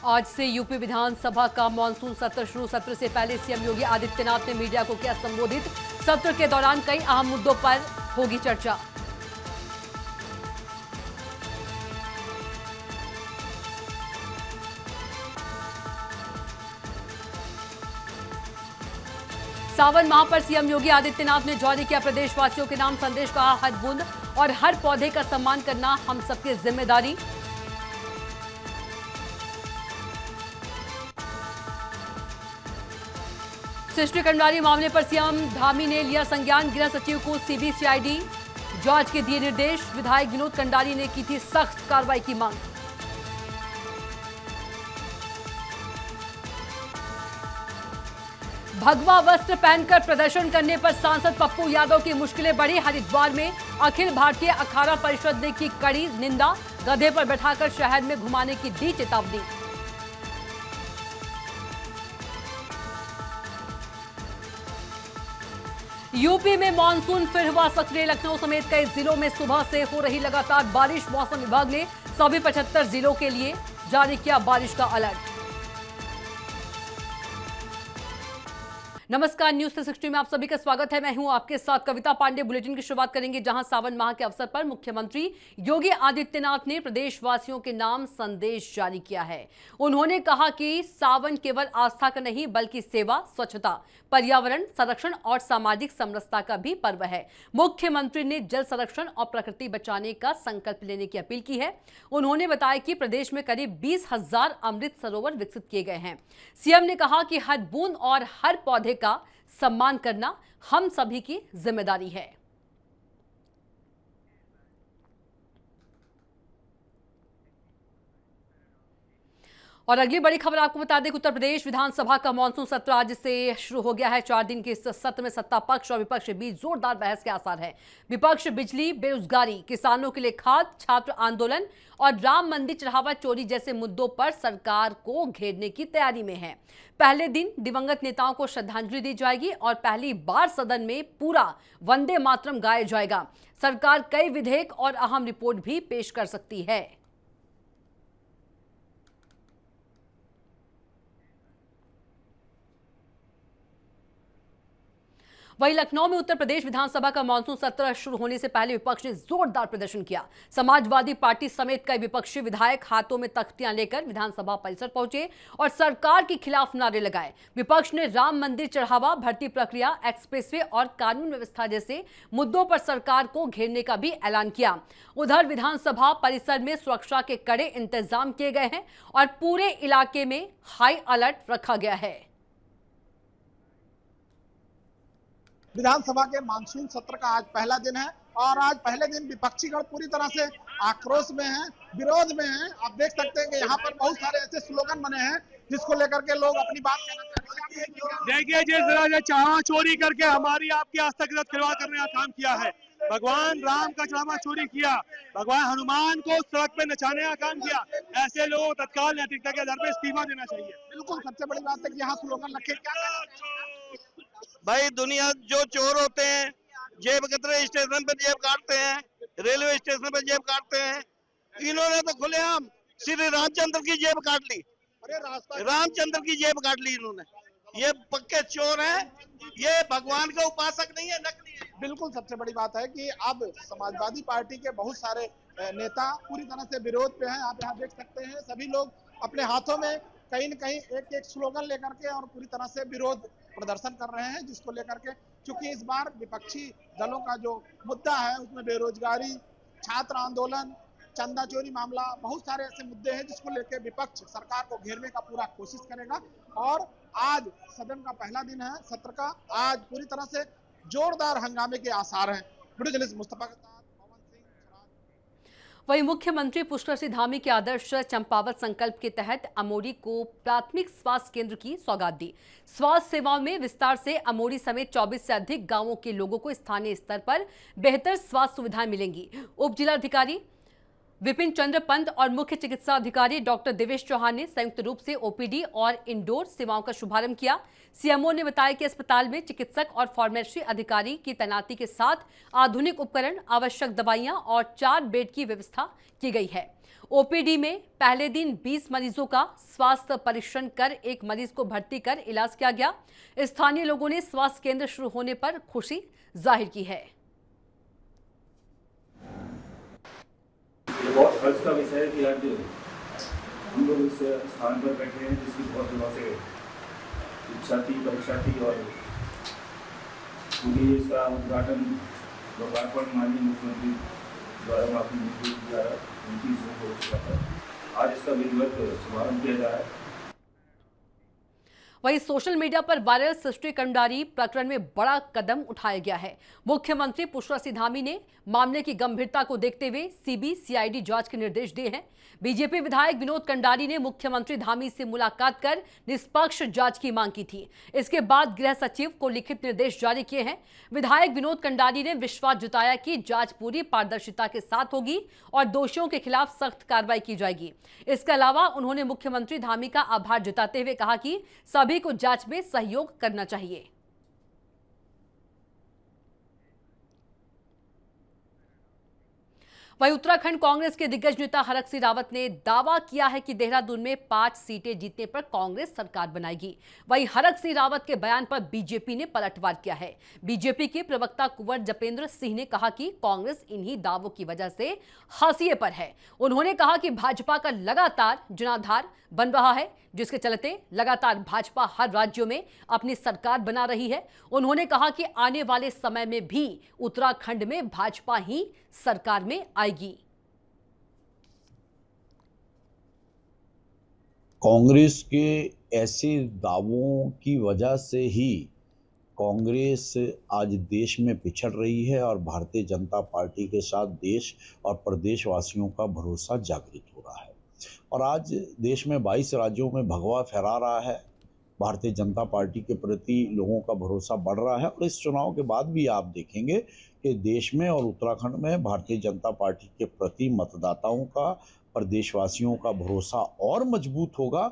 आज से यूपी विधानसभा का मानसून सत्र शुरू। सत्र से पहले सीएम योगी आदित्यनाथ ने मीडिया को किया संबोधित। सत्र के दौरान कई अहम मुद्दों पर होगी चर्चा। सावन माह पर सीएम योगी आदित्यनाथ ने जारी किया प्रदेशवासियों के नाम संदेश। कहा, हर बूंद और हर पौधे का सम्मान करना हम सबकी जिम्मेदारी। सृष्टि कंडारी मामले पर सीएम धामी ने लिया संज्ञान। गृह सचिव को सीबीसीआईडी जांच के दिए निर्देश। विधायक विनोद कंडारी ने की थी सख्त कार्रवाई की मांग। भगवा वस्त्र पहनकर प्रदर्शन करने पर सांसद पप्पू यादव की मुश्किलें बढ़ी। हरिद्वार में अखिल भारतीय अखाड़ा परिषद ने की कड़ी निंदा। गधे पर बैठाकर शहर में घुमाने की दी चेतावनी। यूपी में मानसून फिर हुआ सक्रिय। लखनऊ समेत कई जिलों में सुबह से हो रही लगातार बारिश। मौसम विभाग ने सभी 75 जिलों के लिए जारी किया बारिश का अलर्ट। नमस्कार, न्यूज 360 में आप सभी का स्वागत है। मैं हूं आपके साथ कविता पांडे। बुलेटिन की शुरुआत करेंगे जहां सावन माह के अवसर पर मुख्यमंत्री योगी आदित्यनाथ ने प्रदेशवासियों के नाम संदेश जारी किया है। उन्होंने कहा कि सावन केवल आस्था का नहीं बल्कि सेवा, स्वच्छता, पर्यावरण संरक्षण और सामाजिक समरसता का भी पर्व है। मुख्यमंत्री ने जल संरक्षण और प्रकृति बचाने का संकल्प लेने की अपील की है। उन्होंने बताया कि प्रदेश में करीब 20,000 अमृत सरोवर विकसित किए गए हैं। सीएम ने कहा कि हर बूंद और हर पौधे का सम्मान करना हम सभी की जिम्मेदारी है। और अगली बड़ी खबर आपको बता दें कि उत्तर प्रदेश विधानसभा का मानसून सत्र आज से शुरू हो गया है। 4 दिन के इस सत्र में सत्ता पक्ष और विपक्ष के बीच जोरदार बहस के आसार है। विपक्ष बिजली, बेरोजगारी, किसानों के लिए खाद, छात्र आंदोलन और राम मंदिर चढ़ावा चोरी जैसे मुद्दों पर सरकार को घेरने की तैयारी में है। पहले दिन दिवंगत नेताओं को श्रद्धांजलि दी जाएगी और पहली बार सदन में पूरा वंदे मातरम गाया जाएगा। सरकार कई विधेयक और अहम रिपोर्ट भी पेश कर सकती है। वहीं लखनऊ में उत्तर प्रदेश विधानसभा का मानसून सत्र शुरू होने से पहले विपक्ष ने जोरदार प्रदर्शन किया। समाजवादी पार्टी समेत कई विपक्षी विधायक हाथों में तख्तियां लेकर विधानसभा परिसर पहुंचे और सरकार के खिलाफ नारे लगाए। विपक्ष ने राम मंदिर चढ़ावा, भर्ती प्रक्रिया, एक्सप्रेसवे और कानून व्यवस्था जैसे मुद्दों पर सरकार को घेरने का भी ऐलान किया। उधर विधानसभा परिसर में सुरक्षा के कड़े इंतजाम किए गए हैं और पूरे इलाके में हाई अलर्ट रखा गया है। विधानसभा के मानसून सत्र का आज पहला दिन है और आज पहले दिन विपक्षी गण पूरी तरह से आक्रोश में है, विरोध में है। आप देख सकते हैं कि यहाँ पर बहुत सारे ऐसे स्लोगन बने हैं जिसको लेकर के लोग अपनी बात कहना चाहते हैं। देखिए, जिस तरह से चावा चोरी करके हमारी आपकी आस्था के साथ खिलवाड़ करने का काम किया है, भगवान राम का चावा चोरी किया, भगवान हनुमान को सड़क पे नचाने का काम किया, ऐसे लोगों को तत्काल नैतिकता के आधार पर इस्तीफा देना चाहिए। बिल्कुल, सबसे बड़ी बात है कि यहाँ स्लोगन रखे। क्या भाई, दुनिया जो चोर होते हैं, जेब कतरे स्टेशन पे जेब काटते हैं, रेलवे स्टेशन पे जेब काटते हैं, इन्होंने तो खुलेआम श्री रामचंद्र की जेब काट ली। रामचंद्र की जेब काट ली इन्होंने। ये पक्के चोर हैं, ये भगवान का उपासक नहीं है, नकली है। बिल्कुल, सबसे बड़ी बात है कि अब समाजवादी पार्टी के बहुत सारे नेता पूरी तरह से विरोध पे हैं। आप यहाँ देख सकते हैं सभी लोग अपने हाथों में कहीं न कहीं एक स्लोगन लेकर के और पूरी तरह से विरोध प्रदर्शन कर रहे हैं, जिसको लेकर के चूंकि इस बार विपक्षी दलों का जो मुद्दा है उसमें बेरोजगारी, छात्र आंदोलन, चंदा चोरी मामला, बहुत सारे ऐसे मुद्दे हैं जिसको लेकर विपक्ष सरकार को घेरने का पूरा कोशिश करेगा। और आज सदन का पहला दिन है सत्र का। आज पूरी तरह से जोरदार हंगामे के आसार हैं। वीडियो जर्नलिस्ट मुस्तफा के साथ पवन सिंह। वहीं मुख्यमंत्री पुष्कर सिंह धामी के आदर्श चंपावत संकल्प के तहत अमोरी को प्राथमिक स्वास्थ्य केंद्र की सौगात दी। स्वास्थ्य सेवाओं में विस्तार से अमोरी समेत 24 से अधिक गांवों के लोगों को स्थानीय स्तर पर बेहतर स्वास्थ्य सुविधाएं मिलेंगी। उप जिलाधिकारी विपिन चंद्र पंत और मुख्य चिकित्सा अधिकारी डॉक्टर देवेश चौहान ने संयुक्त रूप से ओपीडी और इंडोर सेवाओं का शुभारंभ किया। सीएमओ ने बताया कि अस्पताल में चिकित्सक और फार्मेसी अधिकारी की तैनाती के साथ आधुनिक उपकरण, आवश्यक दवाइयां और 4 बेड की व्यवस्था की गई है। ओपीडी में पहले दिन 20 मरीजों का स्वास्थ्य परीक्षण कर एक मरीज को भर्ती कर इलाज किया गया। स्थानीय लोगों ने स्वास्थ्य केंद्र शुरू होने पर खुशी जाहिर की है। ये बहुत हर्ष का विषय है कि आज हम लोग इस स्थान पर बैठे हैं जिसकी बहुत दिनों से इच्छा थी, परीक्षा थी और पूरी इसका उद्घाटन लोकार्पण माननीय मुख्यमंत्री द्वारा माफी द्वारा 29 जून को हो चुका था। आज इसका विधिवत शुभारंभ किया जा रहा है। वहीं सोशल मीडिया पर वायरल सृष्टि कंडारी प्रकरण में बड़ा कदम उठाया गया है। मुख्यमंत्री पुष्कर सिंह धामी ने मामले की गंभीरता को देखते हुए सीबीसीआईडी जांच के निर्देश दिए हैं। बीजेपी विधायक विनोद कंडारी ने मुख्यमंत्री धामी से मुलाकात कर निष्पक्ष जांच की मांग की थी। इसके बाद गृह सचिव को लिखित निर्देश जारी किए हैं। विधायक विनोद कंडारी ने विश्वास जताया कि जांच पूरी पारदर्शिता के साथ होगी और दोषियों के खिलाफ सख्त कार्रवाई की जाएगी। इसके अलावा उन्होंने मुख्यमंत्री धामी का आभार जताते हुए कहा कि सभी को जांच में सहयोग करना चाहिए। वहीं उत्तराखंड कांग्रेस के दिग्गज नेता हरक सिंह रावत ने दावा किया है कि देहरादून में 5 सीटें जीतने पर कांग्रेस सरकार बनाएगी। वहीं हरक सिंह रावत के बयान पर बीजेपी ने पलटवार किया है। बीजेपी के प्रवक्ता कुंवर जपेंद्र सिंह ने कहा कि कांग्रेस इन्हीं दावों की वजह से हाशिए पर है। उन्होंने कहा कि भाजपा का लगातार जनाधार बन रहा है, जिसके चलते लगातार भाजपा हर राज्यों में अपनी सरकार बना रही है। उन्होंने कहा कि आने वाले समय में भी उत्तराखंड में भाजपा ही सरकार में आएगी। कांग्रेस के ऐसे दावों की वजह से ही कांग्रेस आज देश में पिछड़ रही है और भारतीय जनता पार्टी के साथ देश और प्रदेशवासियों का भरोसा जागृत हो रहा है। और आज देश में 22 राज्यों में भगवा फहरा रहा है। भारतीय जनता पार्टी के प्रति लोगों का भरोसा बढ़ रहा है और इस चुनाव के बाद भी आप देखेंगे कि देश में और उत्तराखंड में भारतीय जनता पार्टी के प्रति मतदाताओं का, प्रदेशवासियों का भरोसा और मजबूत होगा।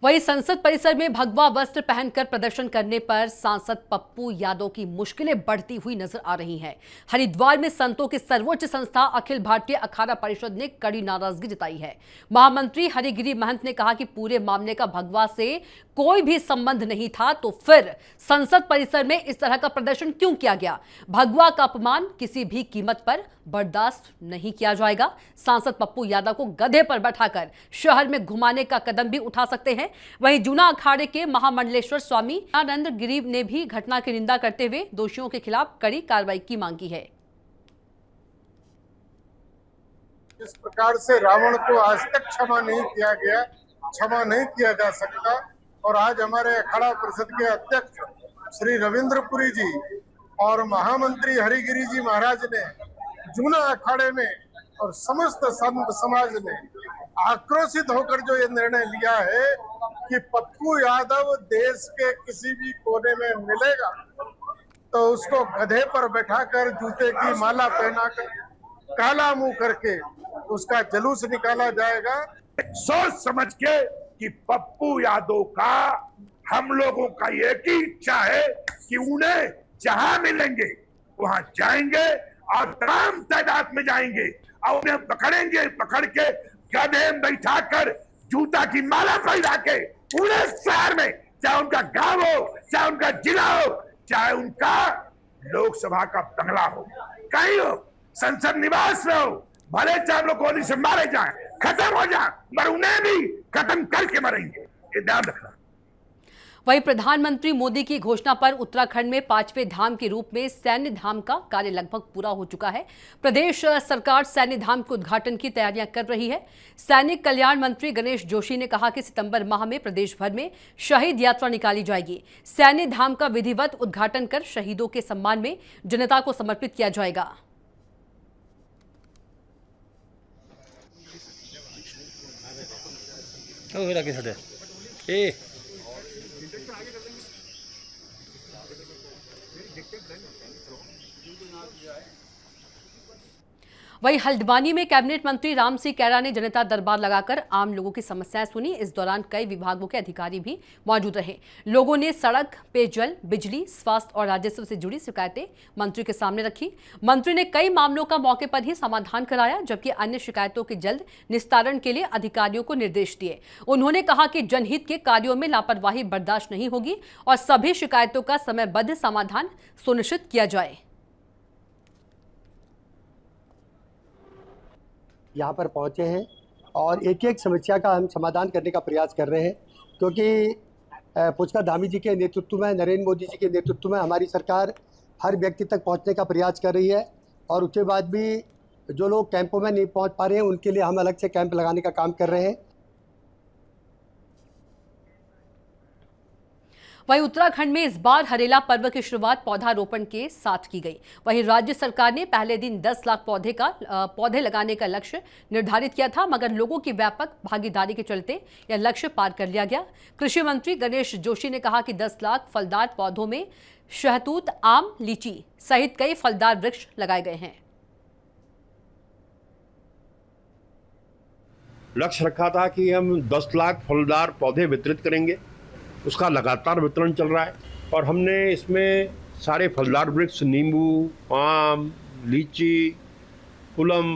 वहीं संसद परिसर में भगवा वस्त्र पहनकर प्रदर्शन करने पर सांसद पप्पू यादव की मुश्किलें बढ़ती हुई नजर आ रही हैं। हरिद्वार में संतों की सर्वोच्च संस्था अखिल भारतीय अखाड़ा परिषद ने कड़ी नाराजगी जताई है। महामंत्री हरिगिरी महंत ने कहा कि पूरे मामले का भगवा से कोई भी संबंध नहीं था, तो फिर संसद परिसर में इस तरह का प्रदर्शन क्यों किया गया? भगवा का अपमान किसी भी कीमत पर बर्दाश्त नहीं किया जाएगा। सांसद पप्पू यादव को गधे पर बैठाकर शहर में घुमाने का कदम भी उठा सकते हैं। वहीं जूना अखाड़े के महामंडलेश्वर स्वामी आनंद गिरी ने भी घटना की निंदा करते हुए दोषियों के खिलाफ कड़ी कार्रवाई की मांग की है। इस प्रकार से रावण को आज तक क्षमा नहीं किया गया, क्षमा नहीं किया जा सकता। और आज हमारे अखाड़ा परिषद के अध्यक्ष श्री रविंद्रपुरी जी और महामंत्री हरिगिरी जी महाराज ने जूना अखाड़े में और समस्त संत समाज ने आक्रोशित होकर जो ये निर्णय लिया है कि पप्पू यादव देश के किसी भी कोने में मिलेगा तो उसको गधे पर बैठाकर, जूते की माला पहनाकर, काला मुंह करके उसका जुलूस निकाला जाएगा। सोच समझ के कि पप्पू यादव का हम लोगों का एक ही इच्छा है कि उन्हें जहां मिलेंगे वहां जाएंगे और तमाम तादाद में जाएंगे और उन्हें पकड़ेंगे, पकड़ के गधे में बैठाकर जूता की माला पहना के पूरे शहर में, चाहे उनका गांव हो, चाहे उनका जिला हो, चाहे उनका लोकसभा का बंगला हो, कहीं हो, संसद निवास में हो, भले चाहे लोग गोली से मारे जाएं, खत्म हो जाए, पर उन्हें भी खत्म करके मरेंगे, ये ध्यान रखना। वहीं प्रधानमंत्री मोदी की घोषणा पर उत्तराखंड में 5वें धाम के रूप में सैन्य धाम का कार्य लगभग पूरा हो चुका है। प्रदेश सरकार सैन्य धाम के उद्घाटन की तैयारियां कर रही है। सैनिक कल्याण मंत्री गणेश जोशी ने कहा कि सितंबर माह में प्रदेश भर में शहीद यात्रा निकाली जाएगी। सैन्य धाम का विधिवत उद्घाटन कर शहीदों के सम्मान में जनता को समर्पित किया जाएगा। वहीं हल्द्वानी में कैबिनेट मंत्री राम सिंह कैरा ने जनता दरबार लगाकर आम लोगों की समस्याएं सुनी। इस दौरान कई विभागों के अधिकारी भी मौजूद रहे। लोगों ने सड़क, पेयजल, बिजली, स्वास्थ्य और राजस्व से जुड़ी शिकायतें मंत्री के सामने रखी। मंत्री ने कई मामलों का मौके पर ही समाधान कराया, जबकि अन्य शिकायतों के जल्द निस्तारण के लिए अधिकारियों को निर्देश दिए। उन्होंने कहा कि जनहित के कार्यों में लापरवाही बर्दाश्त नहीं होगी और सभी शिकायतों का समयबद्ध समाधान सुनिश्चित किया जाए। यहाँ पर पहुँचे हैं और एक एक समस्या का हम समाधान करने का प्रयास कर रहे हैं, क्योंकि पुष्कर धामी जी के नेतृत्व में, नरेंद्र मोदी जी के नेतृत्व में हमारी सरकार हर व्यक्ति तक पहुँचने का प्रयास कर रही है। और उसके बाद भी जो लोग कैंपों में नहीं पहुँच पा रहे हैं उनके लिए हम अलग से कैंप लगाने का काम कर रहे हैं। वहीं उत्तराखंड में इस बार हरेला पर्व की शुरुआत पौधारोपण के साथ की गई। वहीं राज्य सरकार ने पहले दिन 10 लाख पौधे लगाने का लक्ष्य निर्धारित किया था, मगर लोगों की व्यापक भागीदारी के चलते यह लक्ष्य पार कर लिया गया। कृषि मंत्री गणेश जोशी ने कहा कि 10 लाख फलदार पौधों में शहतूत, आम, लीची सहित कई फलदार वृक्ष लगाए गए हैं। लक्ष्य रखा था कि हम 10 लाख फलदार पौधे वितरित करेंगे, उसका लगातार वितरण चल रहा है और हमने इसमें सारे फलदार वृक्ष, नींबू, आम, लीची, कुलम,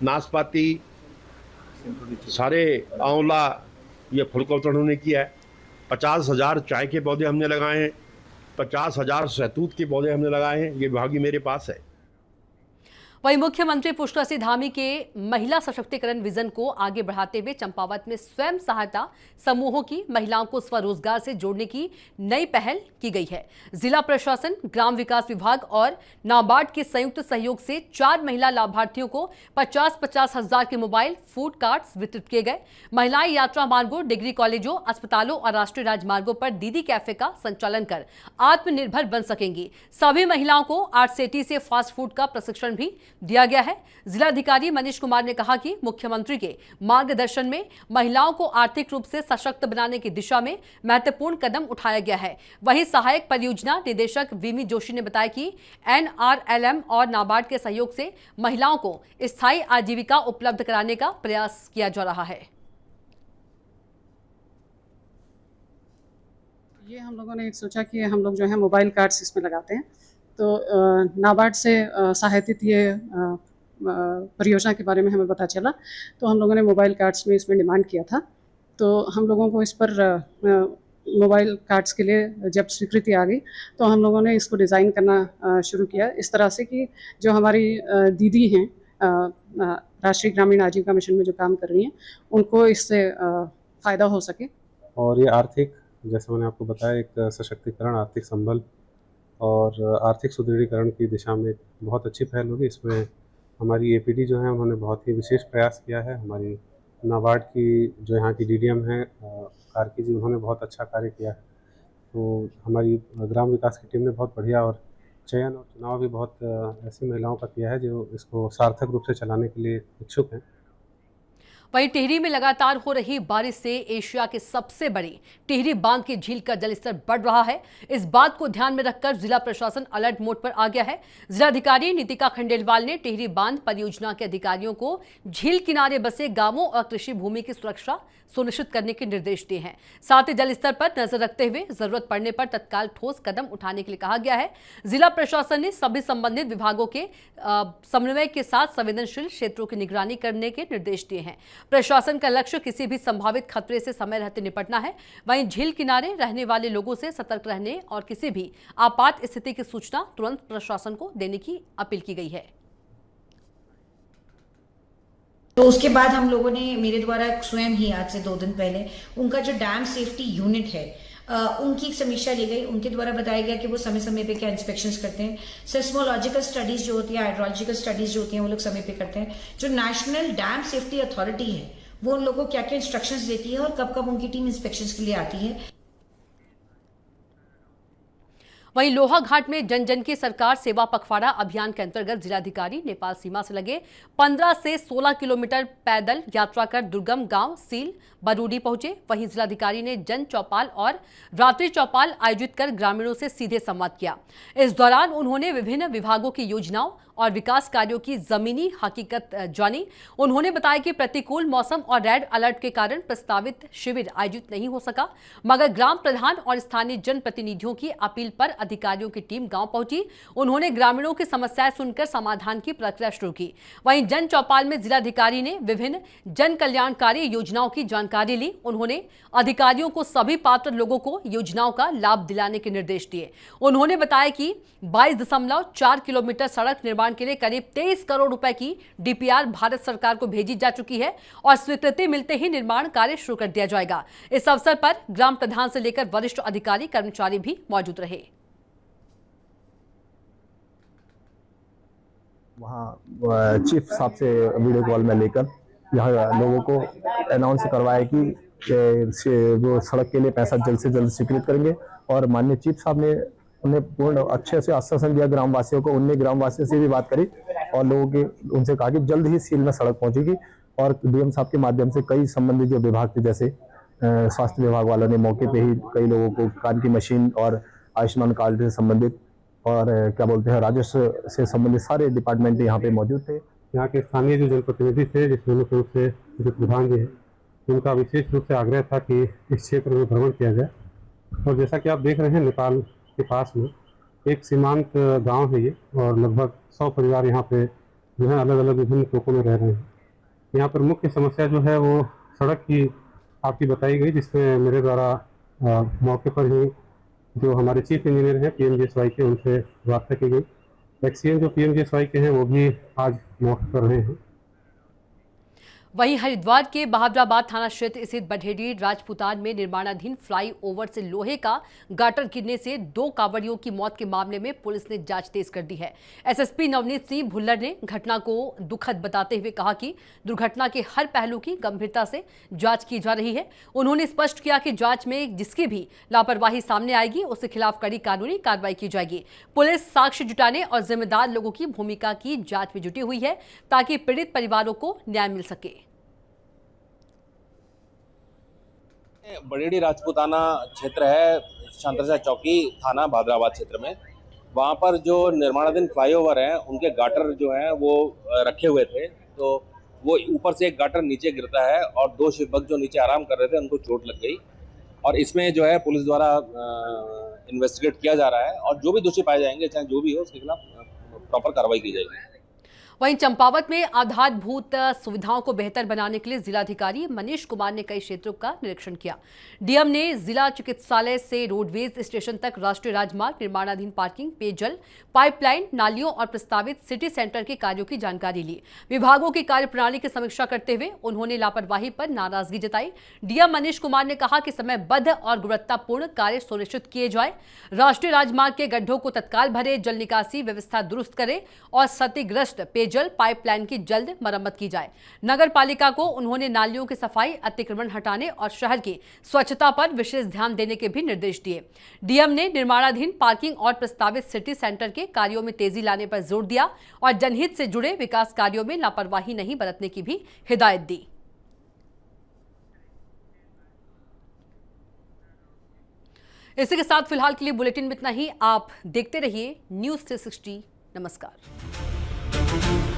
नाशपाती, सारे आंवला, ये फल का वितरण हमने किया है। 50,000 चाय के पौधे हमने लगाए हैं, 50,000 शहतूत के पौधे हमने लगाए हैं। ये विभाग मेरे पास है। वहीं मुख्यमंत्री पुष्कर सिंह धामी के महिला सशक्तिकरण विजन को आगे बढ़ाते हुए चंपावत में स्वयं सहायता समूहों की महिलाओं को स्वरोजगार से जोड़ने की नई पहल की गई है। जिला प्रशासन, ग्राम विकास विभाग और नाबार्ड के संयुक्त सहयोग से 4 महिला लाभार्थियों को 50-50 हजार के मोबाइल फूड कार्ड्स वितरित किए गए। महिलाएं यात्रा मार्गों, डिग्री कॉलेजों, अस्पतालों और राष्ट्रीय राजमार्गों पर दीदी कैफे का संचालन कर आत्मनिर्भर बन सकेंगी। सभी महिलाओं को 8 सेटी से फास्ट फूड का प्रशिक्षण भी दिया गया है। जिलाधिकारी मनीष कुमार ने कहा कि मुख्यमंत्री के मार्गदर्शन में महिलाओं को आर्थिक रूप से सशक्त बनाने की दिशा में महत्वपूर्ण कदम उठाया गया है। वहीं सहायक परियोजना निदेशक वीमी जोशी ने बताया कि NRLM और नाबार्ड के सहयोग से महिलाओं को स्थायी आजीविका उपलब्ध कराने का प्रयास किया जा रहा है। ये हम लोगों ने सोचा कि हम लोग जो है मोबाइल कार्ड्स इसमें लगाते हैं, तो नाबार्ड से सहायतित ये परियोजना के बारे में हमें पता चला, तो हम लोगों ने मोबाइल कार्ड्स में इसमें डिमांड किया था। तो हम लोगों को इस पर मोबाइल कार्ड्स के लिए जब स्वीकृति आ गई तो हम लोगों ने इसको डिज़ाइन करना शुरू किया इस तरह से कि जो हमारी दीदी हैं राष्ट्रीय ग्रामीण आजीविका मिशन में जो काम कर रही हैं उनको इससे फ़ायदा हो सके। और ये आर्थिक, जैसे मैंने आपको बताया, एक सशक्तिकरण, आर्थिक संबल और आर्थिक सुदृढ़ीकरण की दिशा में बहुत अच्छी पहल होगी। इसमें हमारी APD जो है उन्होंने बहुत ही विशेष प्रयास किया है। हमारी नाबार्ड की जो यहाँ की DDM है कार्की जी, उन्होंने बहुत अच्छा कार्य किया है। तो हमारी ग्राम विकास की टीम ने बहुत बढ़िया और चयन और चुनाव भी बहुत ऐसी महिलाओं का किया है जो इसको सार्थक रूप से चलाने के लिए इच्छुक हैं। वहीं टिहरी में लगातार हो रही बारिश से एशिया के सबसे बड़े टिहरी बांध की झील का जलस्तर बढ़ रहा है। इस बात को ध्यान में रखकर जिला प्रशासन अलर्ट मोड पर आ गया है। जिलाधिकारी नितिका खंडेलवाल ने टिहरी बांध परियोजना के अधिकारियों को झील किनारे बसे गांवों और कृषि भूमि की सुरक्षा सुनिश्चित करने के निर्देश दिए हैं। साथ ही जल स्तर पर नजर रखते हुए जरूरत पड़ने पर तत्काल ठोस कदम उठाने के लिए कहा गया है। जिला प्रशासन ने सभी संबंधित विभागों के समन्वय के साथ संवेदनशील क्षेत्रों की निगरानी करने के निर्देश दिए हैं। प्रशासन का लक्ष्य किसी भी संभावित खतरे से समय रहते निपटना है। वहीं झील किनारे रहने वाले लोगों से सतर्क रहने और किसी भी आपात स्थिति की सूचना तुरंत प्रशासन को देने की अपील की गई है। तो उसके बाद हम लोगों ने, मेरे द्वारा स्वयं ही आज से 2 दिन पहले उनका जो डैम सेफ्टी यूनिट है उनकी एक समीक्षा ली गई। उनके द्वारा बताया गया कि वो समय समय पे क्या इंस्पेक्शंस करते हैं। सेस्मोलॉजिकल स्टडीज जो होती है, हाइड्रोलॉजिकल स्टडीज जो होती हैं, वो लोग समय पे करते हैं। जो नेशनल डैम सेफ्टी अथॉरिटी है वो उन लोगों को क्या क्या इंस्ट्रक्शंस देती है और कब कब उनकी टीम इंस्पेक्शंस के लिए आती है। वहीं लोहाघाट में जन जन की सरकार सेवा पखवाड़ा अभियान के अंतर्गत जिलाधिकारी नेपाल सीमा से लगे 15 से 16 किलोमीटर पैदल यात्रा कर दुर्गम गांव सील बरूडी पहुंचे। वहीं जिलाधिकारी ने जन चौपाल और रात्रि चौपाल आयोजित कर ग्रामीणों से सीधे संवाद किया। इस दौरान उन्होंने विभिन्न विभागों की योजनाओं और विकास कार्यों की जमीनी हकीकत जानी। उन्होंने बताया कि प्रतिकूल मौसम और रेड अलर्ट के कारण प्रस्तावित शिविर आयोजित नहीं हो सका, मगर ग्राम प्रधान और स्थानीय जनप्रतिनिधियों की अपील पर अधिकारियों की टीम गांव पहुंची। उन्होंने ग्रामीणों की समस्याएं सुनकर समाधान की प्रक्रिया शुरू की। वहीं जन चौपाल में जिलाधिकारी ने विभिन्न जन कल्याणकारी योजनाओं की जानकारी ली। उन्होंने अधिकारियों को सभी पात्र लोगों को योजनाओं का लाभ दिलाने के निर्देश दिए। उन्होंने बताया कि 22.4 किलोमीटर सड़क निर्माण के लिए करीब 23 करोड़ रुपए की डीपीआर भारत सरकार को भेजी जा चुकी है और स्वीकृति मिलते ही निर्माण कार्य शुरू कर दिया जाएगा। इस अवसर पर ग्राम प्रधान से लेकर वरिष्ठ अधिकारी कर्मचारी भी मौजूद रहे। वहाँ चीफ साहब से वीडियो कॉल में लेकर यहाँ लोगों को अनाउंस करवाया कि वो सड़क के लिए पैसा जल्द से जल्द स्वीकृत करेंगे और माननीय चीफ साहब ने उन्हें पूर्ण अच्छे से आश्वासन दिया ग्रामवासियों को। उनने ग्रामवासियों से भी बात करी और लोगों के उनसे कहा कि जल्द ही सील में सड़क पहुंचेगी और डीएम साहब के माध्यम से कई संबंधित जो विभाग थे, जैसे स्वास्थ्य विभाग वालों ने मौके पे ही कई लोगों को कान की मशीन और आयुष्मान कार्ड से संबंधित और क्या बोलते हैं राजस्व से संबंधित सारे डिपार्टमेंट यहाँ पे मौजूद थे। यहाँ के स्थानीय जो जनप्रतिनिधि थे, जिसमें मुख्य रूप से जो प्रधान जी है, उनका विशेष रूप से आग्रह था कि इस क्षेत्र में भ्रमण किया जाए। और जैसा कि आप देख रहे हैं, नेपाल के पास में एक सीमांत गांव है ये और लगभग 100 परिवार यहाँ पे जो है अलग अलग विभिन्न टोकों में रह रहे हैं। यहाँ पर मुख्य समस्या जो है वो सड़क की आपकी बताई गई, जिसमें मेरे द्वारा मौके पर ही जो हमारे चीफ इंजीनियर हैं पीएमजीएसवाई के, उनसे वार्ता की गई। एक्सीएम जो पीएमजीएसवाई के हैं वो भी आज मौके पर रहे हैं। वहीं हरिद्वार के बहादुराबाद थाना क्षेत्र स्थित बढेड़ी राजपुतान में निर्माणाधीन फ्लाईओवर से लोहे का गाटर गिरने से 2 कांवड़ियों की मौत के मामले में पुलिस ने जांच तेज कर दी है। एसएसपी नवनीत सिंह भुल्लर ने घटना को दुखद बताते हुए कहा कि दुर्घटना के हर पहलू की गंभीरता से जांच की जा रही है। उन्होंने स्पष्ट किया कि जांच में जिसकी भी लापरवाही सामने आएगी उसके खिलाफ कड़ी कानूनी कार्रवाई की जाएगी। पुलिस साक्ष्य जुटाने और जिम्मेदार लोगों की भूमिका की जांच में जुटी हुई है ताकि पीड़ित परिवारों को न्याय मिल सके। बड़ेड़ी राजपुताना क्षेत्र है, शांतरसा चौकी थाना भादराबाद क्षेत्र में। वहाँ पर जो निर्माणाधीन फ्लाईओवर हैं उनके गाटर जो हैं वो रखे हुए थे, तो वो ऊपर से एक गाटर नीचे गिरता है और 2 शिवभक्त जो नीचे आराम कर रहे थे उनको चोट लग गई। और इसमें जो है पुलिस द्वारा इन्वेस्टिगेट किया जा रहा है और जो भी दोषी पाए जाएंगे, चाहे जो भी हो, उसके खिलाफ प्रॉपर कार्रवाई की जाएगी। वहीं चंपावत में आधारभूत सुविधाओं को बेहतर बनाने के लिए जिलाधिकारी मनीष कुमार ने कई क्षेत्रों का निरीक्षण किया। डीएम ने जिला चिकित्सालय से रोडवेज स्टेशन तक राष्ट्रीय राजमार्ग, निर्माणाधीन पार्किंग, पेयजल पाइपलाइन, नालियों और प्रस्तावित सिटी सेंटर के कार्यों की जानकारी ली। विभागों की कार्यप्रणाली की समीक्षा करते हुए उन्होंने लापरवाही पर नाराजगी जताई। डीएम मनीष कुमार ने कहा कि समयबद्ध और गुणवत्तापूर्ण कार्य सुनिश्चित किए जाए। राष्ट्रीय राजमार्ग के गड्ढों को तत्काल भरे, जल निकासी व्यवस्था दुरुस्त करें और क्षतिग्रस्त पेयजल पाइपलाइन की जल्द मरम्मत की जाए। नगर पालिका को उन्होंने नालियों की सफाई, अतिक्रमण हटाने और शहर की स्वच्छता पर विशेष ध्यान देने के भी निर्देश दिए। डीएम ने निर्माणाधीन पार्किंग और प्रस्तावित सिटी सेंटर के कार्यों में तेजी लाने पर जोर दिया और जनहित से जुड़े विकास कार्यों में लापरवाही नहीं बरतने की भी हिदायत दी। इसी के साथ फिलहाल के लिए बुलेटिन में इतना ही। आप देखते रहिए न्यूज़ 360। नमस्कार।